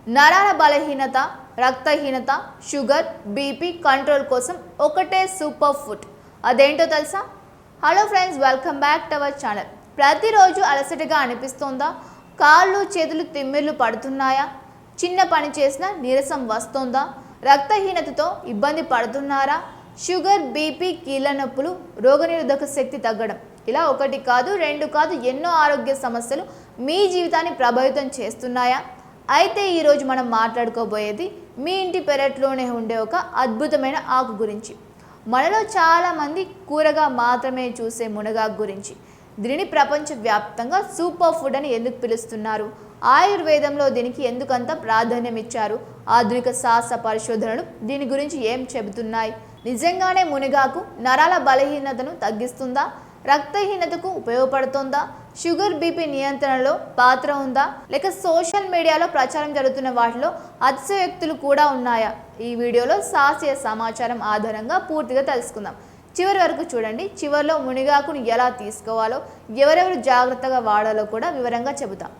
నరాల బలహీనత, రక్తహీనత, షుగర్, బీపీ కంట్రోల్ కోసం ఒకటే సూపర్ ఫుడ్. అదేంటో తెలుసా? Hello friends, welcome back to our channel. ప్రతిరోజు అలసటగా అనిపిస్తోందా? కాళ్ళు చేతులు తిమ్మిర్లు పడుతున్నాయా? చిన్న పని చేసినా నీరసం వస్తోందా? రక్తహీనతతో ఇబ్బంది పడుతున్నారా? షుగర్, బీపీ, కీళ్ళ నొప్పులు, రోగనిరోధక శక్తి తగ్గడం, ఇలా ఒకటి కాదు రెండు కాదు ఎన్నో ఆరోగ్య సమస్యలు మీ జీవితాన్ని ప్రభావితం చేస్తున్నాయా? అయితే ఈరోజు మనం మాట్లాడుకోబోయేది మీ ఇంటి పెరట్లోనే ఉండే ఒక అద్భుతమైన ఆకు గురించి. మనలో చాలామంది కూరగా మాత్రమే చూసే మునగాకు గురించి. దీనిని ప్రపంచవ్యాప్తంగా సూపర్ ఫుడ్ అని ఎందుకు పిలుస్తున్నారు? ఆయుర్వేదంలో దీనికి ఎందుకంత ప్రాధాన్యం ఇచ్చారు? ఆధునిక శాస్త్ర పరిశోధనలు దీని గురించి ఏం చెబుతున్నాయి? నిజంగానే మునగాకు నరాల బలహీనతను తగ్గిస్తుందా? రక్తహీనతకు ఉపయోగపడుతుందా? షుగర్, బీపీ నియంత్రణలో పాత్ర ఉందా? లేక సోషల్ మీడియాలో ప్రచారం జరుగుతున్న వాటిలో అతిశయోక్తులు కూడా ఉన్నాయా? ఈ వీడియోలో శాస్త్రీయ సమాచారం ఆధారంగా పూర్తిగా తెలుసుకుందాం. చివరి వరకు చూడండి. చివరిలో మునగాకును ఎలా తీసుకోవాలో, ఎవరెవరు జాగ్రత్తగా వాడాలో కూడా వివరంగా చెబుతాం.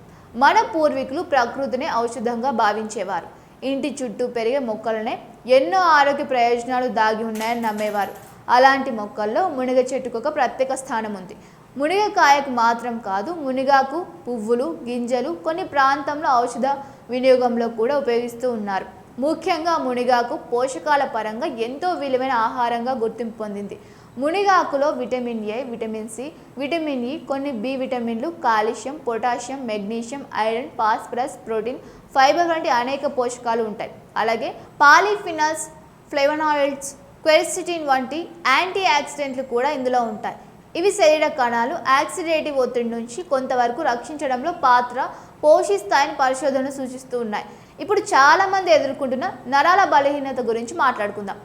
మన పూర్వీకులు ప్రకృతిని ఔషధంగా భావించేవారు. ఇంటి చుట్టూ పెరిగే మొక్కలనే ఎన్నో ఆరోగ్య ప్రయోజనాలు దాగి ఉన్నాయని నమ్మేవారు. అలాంటి మొక్కల్లో మునగ చెట్టుకు ఒక ప్రత్యేక స్థానం ఉంది. మునగకాయకు మాత్రం కాదు, మునగాకు పువ్వులు, గింజలు కొన్ని ప్రాంతంలో ఔషధ వినియోగంలో కూడా ఉపయోగిస్తూ ఉన్నారు. ముఖ్యంగా మునగాకు పోషకాల పరంగా ఎంతో విలువైన ఆహారంగా గుర్తింపు పొందింది. మునగాకులో vitamin A, vitamin C, vitamin E, కొన్ని బి విటమిన్లు, calcium, potassium, magnesium, iron, phosphorus, protein, fibre వంటి అనేక పోషకాలు ఉంటాయి. అలాగే పాలిఫినాల్స్, ఫ్లేవనాయిడ్స్, క్వెర్సిటిన్ వంటి యాంటీ ఆక్సిడెంట్లు కూడా ఇందులో ఉంటాయి. ఇవి శరీర కణాలు ఆక్సిడేటివ్ ఒత్తిడి నుంచి కొంతవరకు రక్షించడంలో పాత్ర పోషిస్తాయని పరిశోధనలు సూచిస్తూ ఉన్నాయి. ఇప్పుడు చాలామంది ఎదుర్కొంటున్న నరాల బలహీనత గురించి మాట్లాడుకుందాం.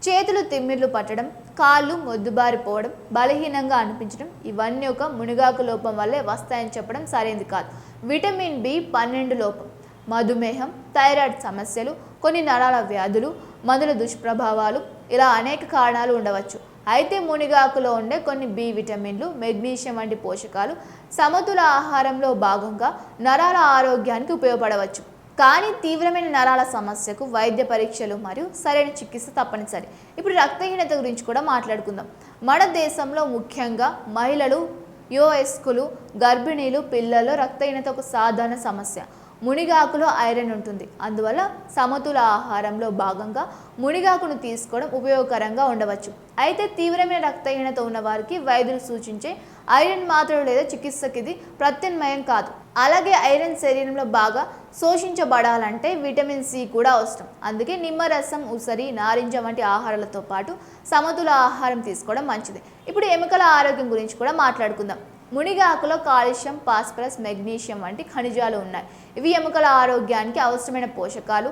చేతులు తిమ్మిర్లు పట్టడం, కాళ్ళు మొద్దుబారిపోవడం, బలహీనంగా అనిపించడం, ఇవన్నీ ఒక మునగాకు లోపం వల్లే వస్తాయని చెప్పడం సరైనది కాదు. విటమిన్ బి12 లోపం, మధుమేహం, థైరాయిడ్ సమస్యలు, కొన్ని నరాల వ్యాధులు, మందుల దుష్ప్రభావాలు, ఇలా అనేక కారణాలు ఉండవచ్చు. అయితే మునగాకులో ఉండే కొన్ని బి విటమిన్లు, మెగ్నీషియం వంటి పోషకాలు సమతుల ఆహారంలో భాగంగా నరాల ఆరోగ్యానికి ఉపయోగపడవచ్చు. కానీ తీవ్రమైన నరాల సమస్యకు వైద్య పరీక్షలు మరియు సరైన చికిత్స తప్పనిసరి. ఇప్పుడు రక్తహీనత గురించి కూడా మాట్లాడుకుందాం. మన దేశంలో ముఖ్యంగా మహిళలు, యువవయస్కులు, గర్భిణీలు, పిల్లల్లో రక్తహీనత ఒక సాధారణ సమస్య. మునగాకులో ఐరన్ ఉంటుంది. అందువల్ల సమతుల ఆహారంలో భాగంగా మునగాకును తీసుకోవడం ఉపయోగకరంగా ఉండవచ్చు. అయితే తీవ్రమైన రక్తహీనత ఉన్న వారికి వైద్యులు సూచించే ఐరన్ మాత్రలు లేదా చికిత్సకి ఇది ప్రత్యామ్నాయం కాదు. అలాగే ఐరన్ శరీరంలో బాగా శోషించబడాలంటే విటమిన్ సి కూడా అవసరం. అందుకే నిమ్మరసం, ఉసిరి, నారింజ వంటి ఆహారాలతో పాటు సమతుల ఆహారం తీసుకోవడం మంచిది. ఇప్పుడు ఎముకల ఆరోగ్యం గురించి కూడా మాట్లాడుకుందాం. మునగాకులో కాల్షియం, ఫాస్ఫరస్, మెగ్నీషియం వంటి ఖనిజాలు ఉన్నాయి. ఇవి ఎముకల ఆరోగ్యానికి అవసరమైన పోషకాలు.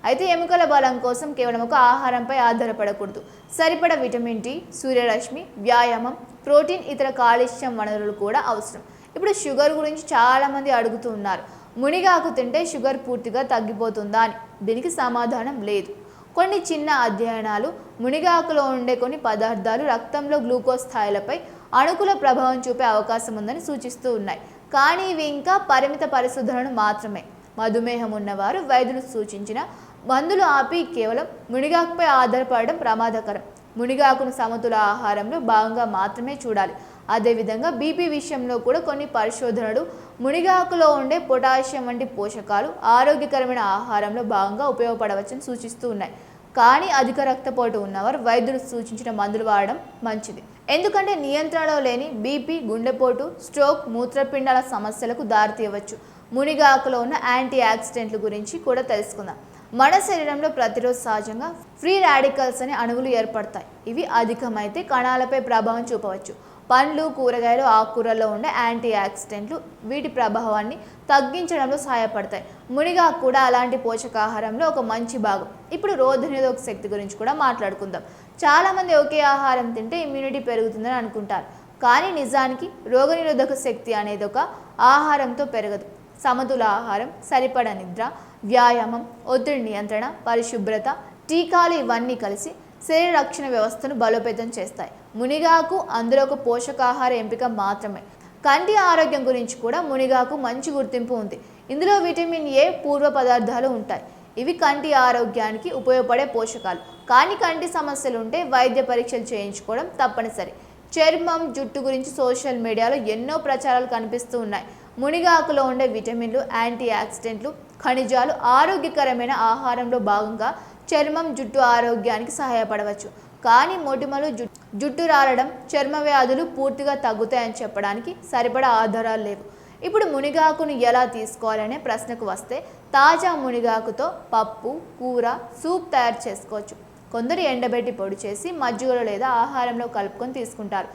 అయితే ఎముకల బలం కోసం కేవలం ఒక ఆహారంపై ఆధారపడకూడదు. సరిపడ విటమిన్ డి, సూర్యరశ్మి, వ్యాయామం, ప్రోటీన్, ఇతర కాల్షియం వనరులు కూడా అవసరం. ఇప్పుడు షుగర్ గురించి చాలామంది అడుగుతూ ఉన్నారు. మునగాకు తింటే షుగర్ పూర్తిగా తగ్గిపోతుందా అని. దీనికి సమాధానం లేదు. కొన్ని చిన్న అధ్యయనాలు మునగాకులో ఉండే కొన్ని పదార్థాలు రక్తంలో గ్లూకోజ్ స్థాయిలపై అనుకూల ప్రభావం చూపే అవకాశం ఉందని సూచిస్తూ ఉన్నాయి. కానీ ఇవి ఇంకా పరిమిత పరిశోధనలు మాత్రమే. మధుమేహం ఉన్నవారు వైద్యులు సూచించిన మందులు ఆపి కేవలం మునగాకుపై ఆధారపడడం ప్రమాదకరం. మునగాకును సమతుల ఆహారంలో భాగంగా మాత్రమే చూడాలి. అదేవిధంగా బీపీ విషయంలో కూడా కొన్ని పరిశోధనలు మునగాకులో ఉండే పొటాషియం వంటి పోషకాలు ఆరోగ్యకరమైన ఆహారంలో భాగంగా ఉపయోగపడవచ్చని సూచిస్తూ ఉన్నాయి. కానీ అధిక రక్తపోటు ఉన్నవారు వైద్యులు సూచించిన మందులు వాడడం మంచిది. ఎందుకంటే నియంత్రణలో లేని బీపీ, గుండెపోటు, స్ట్రోక్, మూత్రపిండాల సమస్యలకు దారితీయవచ్చు. మునగాకులో ఉన్న యాంటీ ఆక్సిడెంట్ల గురించి కూడా తెలుసుకుందాం. మన శరీరంలో ప్రతిరోజు సహజంగా ఫ్రీ రాడికల్స్ అనే అణువులు ఏర్పడతాయి. ఇవి అధికమైతే కణాలపై ప్రభావం చూపవచ్చు. పండ్లు, కూరగాయలు, ఆకుకూరల్లో ఉండే యాంటీ ఆక్సిడెంట్లు వీటి ప్రభావాన్ని తగ్గించడంలో సహాయపడతాయి. మునగాకు కూడా అలాంటి పోషకాహారంలో ఒక మంచి భాగం. ఇప్పుడు రోగనిరోధక శక్తి గురించి కూడా మాట్లాడుకుందాం. చాలామంది ఒకే ఆహారం తింటే ఇమ్యూనిటీ పెరుగుతుందని అనుకుంటారు. కానీ నిజానికి రోగనిరోధక శక్తి అనేది ఒక ఆహారంతో పెరగదు. సమతుల ఆహారం, సరిపడ నిద్ర, వ్యాయామం, ఒత్తిడి నియంత్రణ, పరిశుభ్రత, టీకాలు ఇవన్నీ కలిసి శరీర రక్షణ వ్యవస్థను బలోపేతం చేస్తాయి. మునగాకు అందులో ఒక పోషకాహార ఎంపిక మాత్రమే. కంటి ఆరోగ్యం గురించి కూడా మునగాకు మంచి గుర్తింపు ఉంది. ఇందులో విటమిన్ ఏ పూర్వ పదార్థాలు ఉంటాయి. ఇవి కంటి ఆరోగ్యానికి ఉపయోగపడే పోషకాలు. కానీ కంటి సమస్యలు ఉంటే వైద్య పరీక్షలు చేయించుకోవడం తప్పనిసరి. చర్మం, జుట్టు గురించి సోషల్ మీడియాలో ఎన్నో ప్రచారాలు కనిపిస్తూ ఉన్నాయి. మునిగాకులో ఉండే విటమిన్లు, యాంటీ ఆక్సిడెంట్లు, ఖనిజాలు ఆరోగ్యకరమైన ఆహారంలో భాగంగా చర్మం, జుట్టు ఆరోగ్యానికి సహాయపడవచ్చు. కానీ మొటిమలు, జుట్టు రాలడం, చర్మ వ్యాధులు పూర్తిగా తగ్గుతాయని చెప్పడానికి సరిపడా ఆధారాలు లేవు. ఇప్పుడు మునిగాకును ఎలా తీసుకోవాలనే ప్రశ్నకు వస్తే, తాజా మునిగాకుతో పప్పు, కూర, సూప్ తయారు చేసుకోవచ్చు. కొందరు ఎండబెట్టి పొడి చేసి మజ్జిగలో లేదా ఆహారంలో కలుపుకొని తీసుకుంటారు.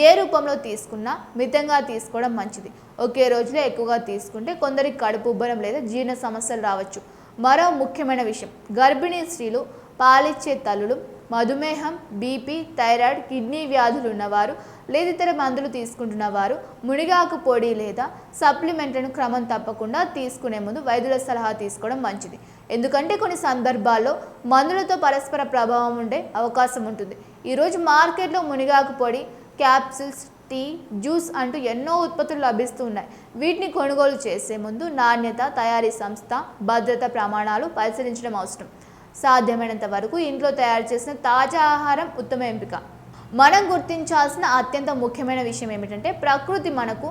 ఏ రూపంలో తీసుకున్నా మితంగా తీసుకోవడం మంచిది. ఒకే రోజులో ఎక్కువగా తీసుకుంటే కొందరికి కడుపు ఉబ్బరం లేదా జీర్ణ సమస్యలు రావచ్చు. మరో ముఖ్యమైన విషయం, గర్భిణీ స్త్రీలు, పాలిచ్చే తల్లులు, మధుమేహం, బీపీ, థైరాయిడ్, కిడ్నీ వ్యాధులు ఉన్నవారు లేదా ఇతర మందులు తీసుకుంటున్న వారు మునిగాకు పొడి లేదా సప్లిమెంట్లను క్రమం తప్పకుండా తీసుకునే ముందు వైద్యుల సలహా తీసుకోవడం మంచిది. ఎందుకంటే కొన్ని సందర్భాల్లో మందులతో పరస్పర ప్రభావం ఉండే అవకాశం ఉంటుంది. ఈరోజు మార్కెట్లో మునిగాకు పొడి, క్యాప్సిల్స్, టీ, జ్యూస్ అంటూ ఎన్నో ఉత్పత్తులు లభిస్తూ ఉన్నాయి. వీటిని కొనుగోలు చేసే ముందు నాణ్యత, తయారీ సంస్థ, భద్రత ప్రమాణాలు పరిశీలించడం అవసరం. సాధ్యమైనంత వరకు ఇంట్లో తయారు చేసిన తాజా ఆహారం ఉత్తమ ఎంపిక. మనం గుర్తించాల్సిన అత్యంత ముఖ్యమైన విషయం ఏమిటంటే, ప్రకృతి మనకు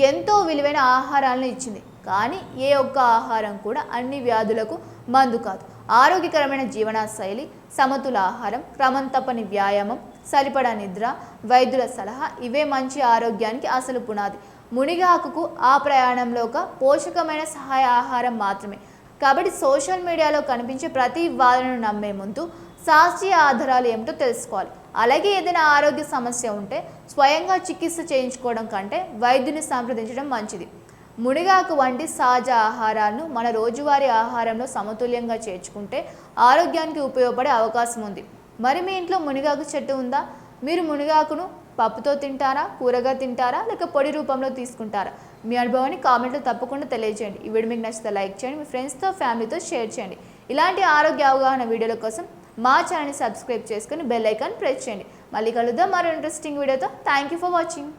ఎంతో విలువైన ఆహారాలను ఇచ్చింది. కానీ ఏ ఒక్క ఆహారం కూడా అన్ని వ్యాధులకు మందు కాదు. ఆరోగ్యకరమైన జీవనశైలి, సమతుల ఆహారం, క్రమం తప్పని వ్యాయామం, సరిపడా నిద్ర, వైద్యుల సలహా ఇవే మంచి ఆరోగ్యానికి అసలు పునాది. మునిగాకుకు ఆ ప్రయాణంలో ఒక పోషకమైన సహాయ ఆహారం మాత్రమే. కాబట్టి సోషల్ మీడియాలో కనిపించే ప్రతి వాదనను నమ్మే ముందు శాస్త్రీయ ఆధారాలు ఏమిటో తెలుసుకోవాలి. అలాగే ఏదైనా ఆరోగ్య సమస్య ఉంటే స్వయంగా చికిత్స చేయించుకోవడం కంటే వైద్యుని సంప్రదించడం మంచిది. మునిగాకు వంటి సహజ ఆహారాలను మన రోజువారీ ఆహారంలో సమతుల్యంగా చేర్చుకుంటే ఆరోగ్యానికి ఉపయోగపడే అవకాశం ఉంది. మరి మీ ఇంట్లో మునిగాకు చెట్టు ఉందా? మీరు మునిగాకును పప్పుతో తింటారా, కూరగా తింటారా, లేక పొడి రూపంలో తీసుకుంటారా? మీ అనుభవాన్ని కామెంట్లో తప్పకుండా తెలియజేయండి. ఈ వీడియో మీకు నచ్చితే లైక్ చేయండి, మీ ఫ్రెండ్స్తో, ఫ్యామిలీతో షేర్ చేయండి. ఇలాంటి ఆరోగ్య అవగాహన వీడియోల కోసం మా ఛానల్ని సబ్స్క్రైబ్ చేసుకుని బెల్ ఐకాన్ ప్రెస్ చేయండి. మళ్ళీ కలుద్దాం మరో ఇంట్రెస్టింగ్ వీడియోతో. Thank you for watching.